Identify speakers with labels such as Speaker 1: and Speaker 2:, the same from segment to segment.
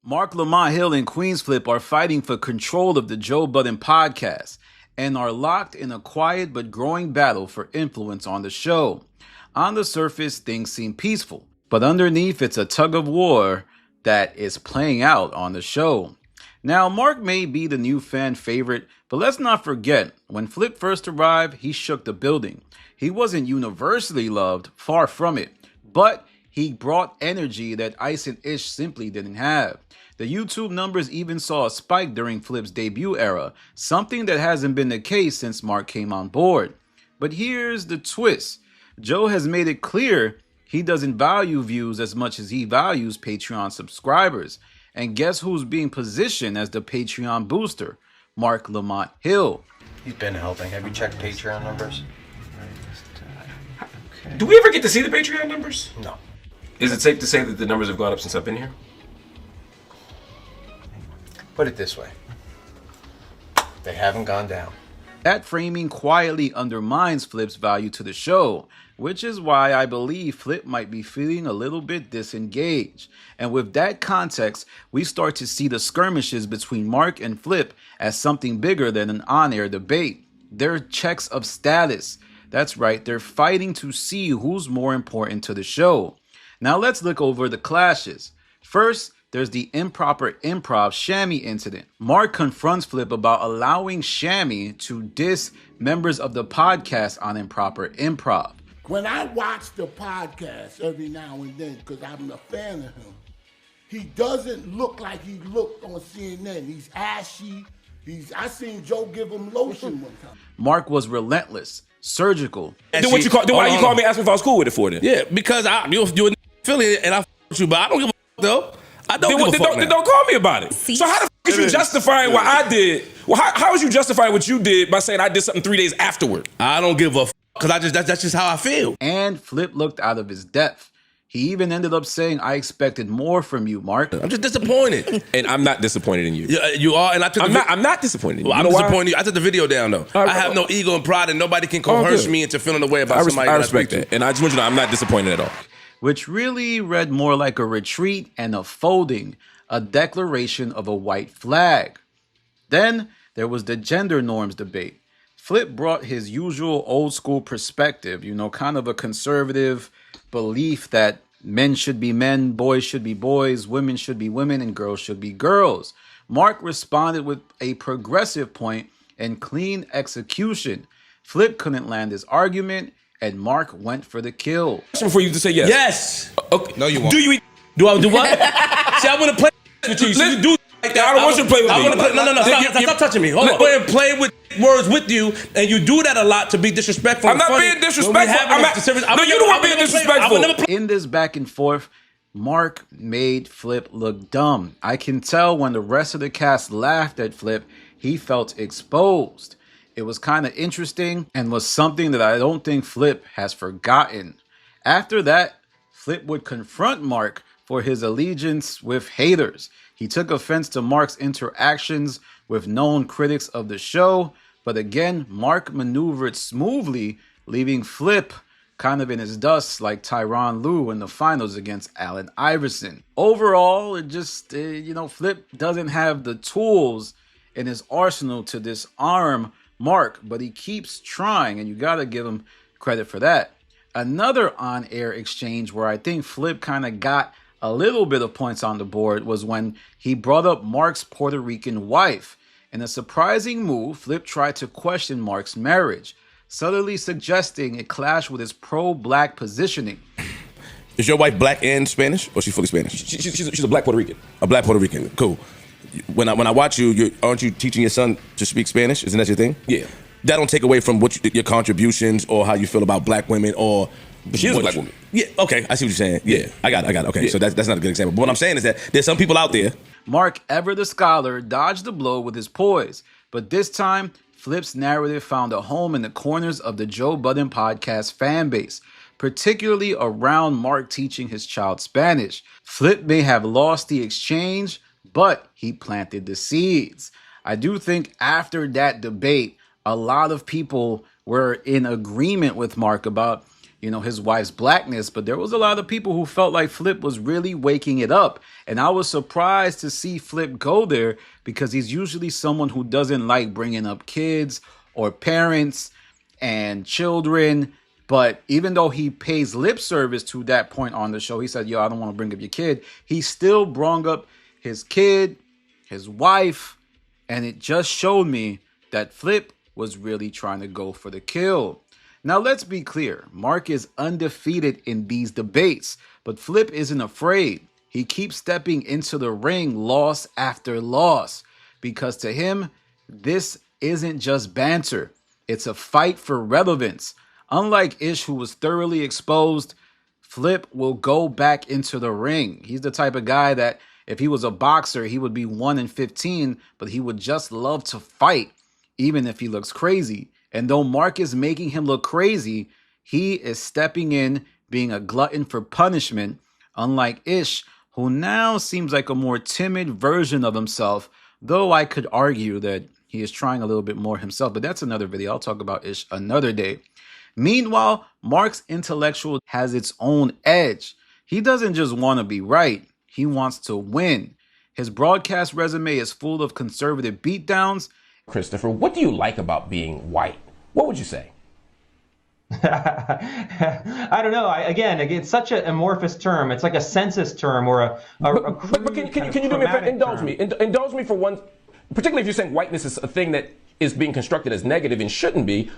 Speaker 1: Marc Lamont Hill and Queenzflip are fighting for control of the Joe Budden podcast and are locked in a quiet but growing battle for influence on the show. On the surface, things seem peaceful, but underneath it's a tug of war that is playing out on the show. Now, Marc may be the new fan favorite, but let's not forget, when Flip first arrived, he shook the building. He wasn't universally loved, far from it, but he brought energy that Ice and Ish simply didn't have. The YouTube numbers even saw a spike during Flip's debut era, something that hasn't been the case since Marc came on board. But here's the twist. Joe has made it clear he doesn't value views as much as he values Patreon subscribers. And guess who's being positioned as the Patreon booster? Marc Lamont Hill.
Speaker 2: He's been helping. Have you checked Patreon numbers?
Speaker 3: Do we ever get to see the Patreon numbers?
Speaker 2: No.
Speaker 3: Is it safe to say that the numbers have gone up since I've been here?
Speaker 2: Put it this way. They haven't gone down.
Speaker 1: That framing quietly undermines Flip's value to the show, which is why I believe Flip might be feeling a little bit disengaged. And with that context, we start to see the skirmishes between Marc and Flip as something bigger than an on-air debate. They're checks of status. That's right, they're fighting to see who's more important to the show. Now let's look over the clashes. First, there's the improper improv Shammy incident. Marc confronts Flip about allowing Shammy to diss members of the podcast on improper improv.
Speaker 4: When I watch the podcast every now and then, because I'm a fan of him, he doesn't look like he looked on CNN. He's ashy. I seen Joe give him lotion one time.
Speaker 1: Marc was relentless, surgical.
Speaker 3: Then what you call? Then why you call me? Ask me if I was cool with it for then?
Speaker 5: Yeah, because you're Philly and I with you, but I don't give a though. I don't give a fuck.
Speaker 3: Then don't call me about it. So how the is you justifying what I did? Well, how is you justifying what you did by saying I did something 3 days afterward?
Speaker 5: I don't give a because that's just how I feel.
Speaker 1: And Flip looked out of his depth. He even ended up saying, "I expected more from you, Marc."
Speaker 5: I'm just disappointed.
Speaker 3: And I'm not disappointed in you.
Speaker 5: You are, and I took.
Speaker 3: I'm not disappointed in you.
Speaker 5: Well, I'm disappointed in you. I took the video down though.
Speaker 3: Right,
Speaker 5: I have no ego and pride, and nobody can coerce me into feeling the way about somebody.
Speaker 3: I respect that, and I just want you to know I'm not disappointed at all.
Speaker 1: Which really read more like a retreat and a folding, a declaration of a white flag. Then there was the gender norms debate. Flip brought his usual old school perspective, kind of a conservative belief that men should be men, boys should be boys, women should be women, and girls should be girls. Marc responded with a progressive point and clean execution. Flip couldn't land his argument, and Marc went for the kill.
Speaker 3: Before you to say yes.
Speaker 5: Yes.
Speaker 3: Okay.
Speaker 2: No, you won't.
Speaker 5: Do I do what? See, I want to play with you. So you do like that.
Speaker 3: I don't want you to play with me.
Speaker 5: No. Stop touching me. Hold on. Go ahead and play with words with you, and you do that a lot to be disrespectful.
Speaker 3: I'm not being disrespectful. No, you don't want to be disrespectful.
Speaker 1: In this back and forth, Marc made Flip look dumb. I can tell when the rest of the cast laughed at Flip, he felt exposed. It was kind of interesting and was something that I don't think Flip has forgotten. After that, Flip would confront Marc for his allegiance with haters. He took offense to Marc's interactions with known critics of the show, but again, Marc maneuvered smoothly, leaving Flip kind of in his dust like Tyronn Lue in the finals against Allen Iverson. Overall, it just, Flip doesn't have the tools in his arsenal to disarm Marc, but he keeps trying, and you got to give him credit for that. Another on-air exchange where I think Flip kind of got a little bit of points on the board was when he brought up Marc's Puerto Rican wife. In a surprising move, Flip tried to question Marc's marriage, subtly suggesting it clashed with his pro-black positioning.
Speaker 5: Is your wife black and Spanish, or she's fully Spanish?
Speaker 3: She's a black Puerto Rican.
Speaker 5: A black Puerto Rican. Cool. When I watch you, aren't you teaching your son to speak Spanish? Isn't that your thing?
Speaker 3: Yeah.
Speaker 5: That don't take away from your contributions or how you feel about black women or.
Speaker 3: But she is a black woman.
Speaker 5: Yeah. Okay. I see what you're saying. Yeah. I got it. Okay. Yeah. So that's not a good example. But what I'm saying is that there's some people out there.
Speaker 1: Marc, ever the scholar, dodged the blow with his poise, but this time, Flip's narrative found a home in the corners of the Joe Budden podcast fan base, particularly around Marc teaching his child Spanish. Flip may have lost the exchange, but he planted the seeds. I do think after that debate, a lot of people were in agreement with Marc about, his wife's blackness, but there was a lot of people who felt like Flip was really waking it up. And I was surprised to see Flip go there because he's usually someone who doesn't like bringing up kids or parents and children. But even though he pays lip service to that point on the show, he said, yo, I don't want to bring up your kid. He still brought up his kid, his wife, and it just showed me that Flip was really trying to go for the kill. Now, let's be clear. Marc is undefeated in these debates, but Flip isn't afraid. He keeps stepping into the ring loss after loss because to him, this isn't just banter. It's a fight for relevance. Unlike Ish, who was thoroughly exposed, Flip will go back into the ring. He's the type of guy that if he was a boxer, he would be 1-15, but he would just love to fight, even if he looks crazy. And though Marc is making him look crazy, he is stepping in, being a glutton for punishment, unlike Ish, who now seems like a more timid version of himself, though I could argue that he is trying a little bit more himself. But that's another video. I'll talk about Ish another day. Meanwhile, Marc's intellectual has its own edge. He doesn't just want to be right. He wants to win. His broadcast resume is full of conservative beatdowns.
Speaker 5: Christopher, what do you like about being white? What would you say?
Speaker 6: I don't know. Again, it's such an amorphous term. It's like a census term or a
Speaker 5: But can you do me a favor? Indulge me. Indulge me for one, particularly if you're saying whiteness is a thing that is being constructed as negative and shouldn't be.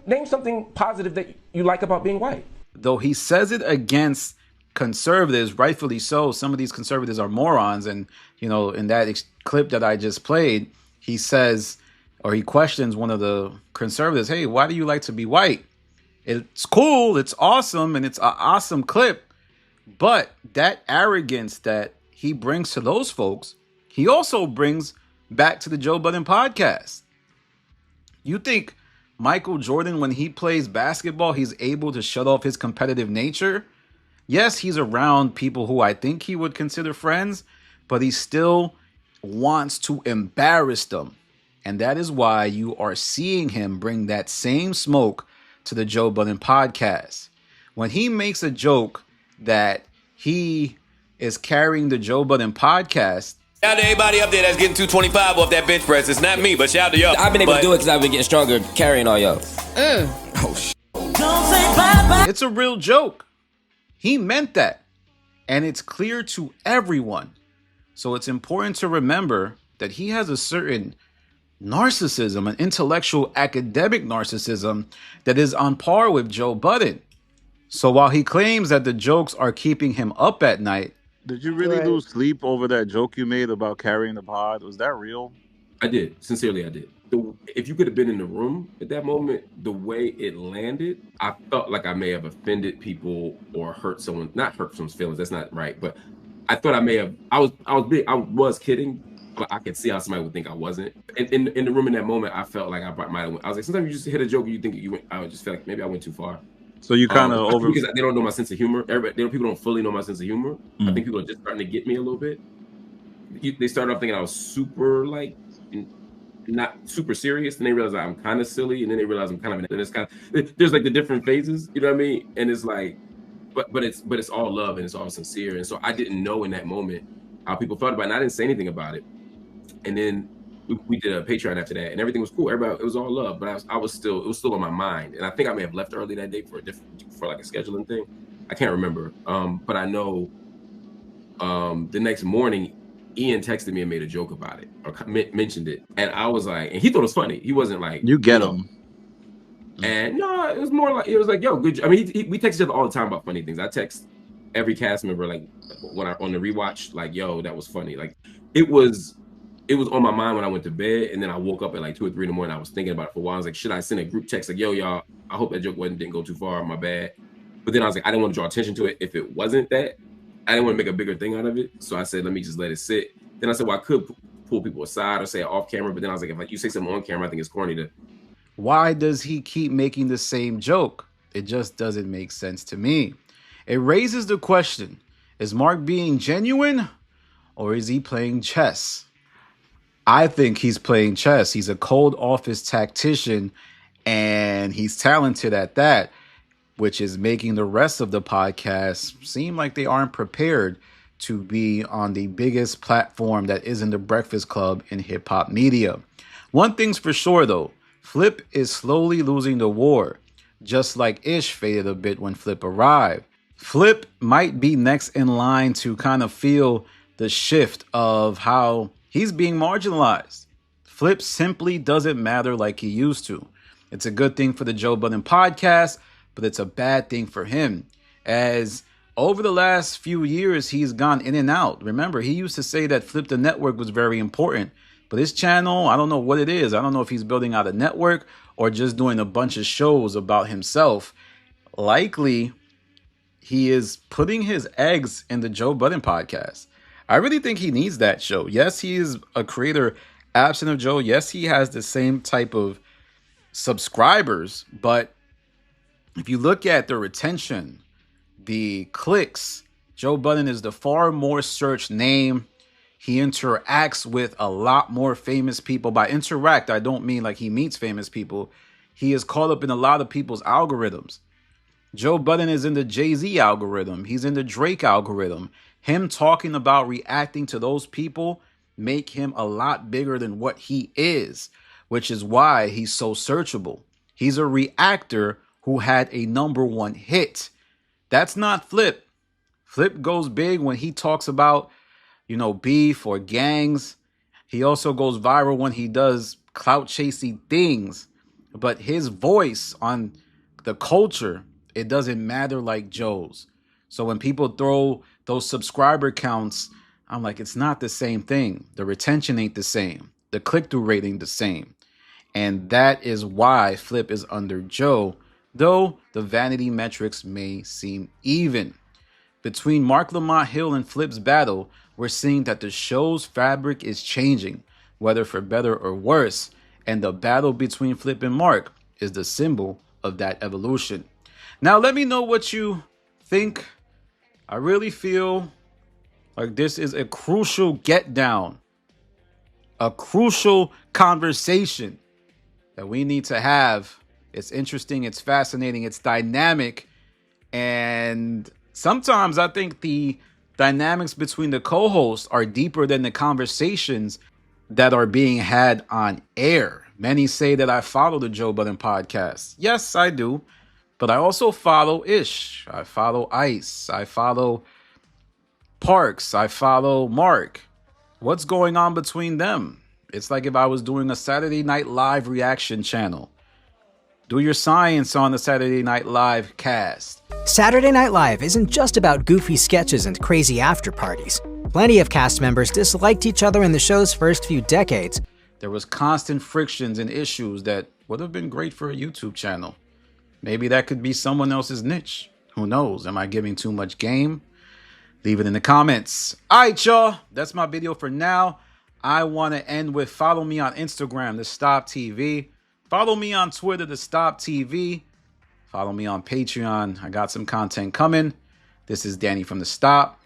Speaker 5: Name something positive that you like about being white.
Speaker 1: Though he says it against conservatives, rightfully so. Some of these conservatives are morons. And, in that clip that I just played, he says, or he questions one of the conservatives, hey, why do you like to be white? It's cool, it's awesome, and it's an awesome clip. But that arrogance that he brings to those folks, he also brings back to the Joe Budden podcast. You think Michael Jordan, when he plays basketball, he's able to shut off his competitive nature? Yes, he's around people who I think he would consider friends, but he still wants to embarrass them. And that is why you are seeing him bring that same smoke to the Joe Budden podcast. When he makes a joke that he is carrying the Joe Budden podcast,
Speaker 7: shout out to everybody up there that's getting 225 off that bench press. It's not me, but shout out to y'all.
Speaker 8: I've been able to do it because I've been getting stronger carrying all y'all.
Speaker 1: It's a real joke. He meant that. And it's clear to everyone. So it's important to remember that he has a certain narcissism, an intellectual academic narcissism that is on par with Joe Budden. So while he claims that the jokes are keeping him up at night,
Speaker 9: did you really lose sleep over that joke you made about carrying the pod? Was that real?
Speaker 3: I did. Sincerely, I did. If you could have been in the room at that moment, the way it landed, I felt like I may have offended people or hurt someone. Not hurt someone's feelings. That's not right. But I thought I may have. I was kidding, but I could see how somebody would think I wasn't. And in the room in that moment, I felt like I was like, sometimes you just hit a joke and you think you went. I just felt like maybe I went too far.
Speaker 9: So you kind of
Speaker 3: because they don't know my sense of humor. People don't fully know my sense of humor. I think people are just starting to get me a little bit. They started off thinking I was super not super serious, and they realize I'm kind of silly, and then they realize I'm kind of. And it's kind of there's like the different phases, you know what I mean? And it's like, but it's all love and it's all sincere. And so I didn't know in that moment how people felt about it, and I didn't say anything about it. And then we did a Patreon after that, and everything was cool. Everybody, it was all love, but it was still on my mind. And I think I may have left early that day for like a scheduling thing. I can't remember, but I know the next morning Ian texted me and made a joke about it or mentioned it, and I was like, and he thought it was funny. He wasn't like,
Speaker 9: you get him.
Speaker 3: And no, it was more like, it was like, yo, good. I mean, we text each other all the time about funny things. I text every cast member like when on the rewatch, like, yo, that was funny. Like it was on my mind when I went to bed, and then I woke up at like 2 or 3 in the morning. I was thinking about it for a while. I was like, should I send a group text like, yo, y'all, I hope that joke didn't go too far. My bad. But then I was like, I didn't want to draw attention to it if it wasn't that. I didn't want to make a bigger thing out of it. So I said, let me just let it sit. Then I said, well, I could pull people aside or say it off camera. But then I was like, if you say something on camera, I think it's corny to.
Speaker 1: Why does he keep making the same joke? It just doesn't make sense to me. It raises the question, is Marc being genuine or is he playing chess? I think he's playing chess. He's a cold office tactician and he's talented at that. which is making the rest of the podcast seem like they aren't prepared to be on the biggest platform that isn't the Breakfast Club in hip hop media. One thing's for sure though, Flip is slowly losing the war, just like Ish faded a bit when Flip arrived. Flip might be next in line to kind of feel the shift of how he's being marginalized. Flip simply doesn't matter like he used to. It's a good thing for the Joe Budden podcast, but it's a bad thing for him, as over the last few years, he's gone in and out. Remember, he used to say that Flip the Network was very important, but his channel, I don't know what it is. I don't know if he's building out a network or just doing a bunch of shows about himself. Likely, he is putting his eggs in the Joe Budden podcast. I really think he needs that show. Yes, he is a creator absent of Joe. Yes, he has the same type of subscribers, but if you look at the retention, the clicks, Joe Budden is the far more searched name. He interacts with a lot more famous people. By interact, I don't mean like he meets famous people. He is caught up in a lot of people's algorithms. Joe Budden is in the Jay-Z algorithm. He's in the Drake algorithm. Him talking about reacting to those people make him a lot bigger than what he is, which is why he's so searchable. He's a reactor who had a #1 hit. That's not Flip. Flip goes big when he talks about, beef or gangs. He also goes viral when he does clout chasing things. But his voice on the culture, it doesn't matter like Joe's. So when people throw those subscriber counts, I'm like, it's not the same thing. The retention ain't the same. The click-through rate ain't the same. And that is why Flip is under Joe, though the vanity metrics may seem even. Between Marc Lamont Hill and Flip's battle, we're seeing that the show's fabric is changing, whether for better or worse, and the battle between Flip and Marc is the symbol of that evolution. Now, let me know what you think. I really feel like this is a crucial get down, a crucial conversation that we need to have. It's interesting, it's fascinating, it's dynamic, and sometimes I think the dynamics between the co-hosts are deeper than the conversations that are being had on air. Many say that I follow the Joe Budden podcast. Yes, I do, but I also follow Ish, I follow Ice, I follow Parks, I follow Mark. What's going on between them? It's like if I was doing a Saturday Night Live reaction channel. Do your science on the Saturday Night Live cast.
Speaker 10: Saturday Night Live isn't just about goofy sketches and crazy after parties. Plenty of cast members disliked each other in the show's first few decades.
Speaker 1: There was constant frictions and issues that would have been great for a YouTube channel. Maybe that could be someone else's niche. Who knows? Am I giving too much game? Leave it in the comments. All right, y'all. That's my video for now. I want to end with follow me on Instagram, The Stop TV. Follow me on Twitter, The Stop TV. Follow me on Patreon. I got some content coming. This is Danny from The Stop.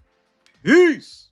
Speaker 1: Peace.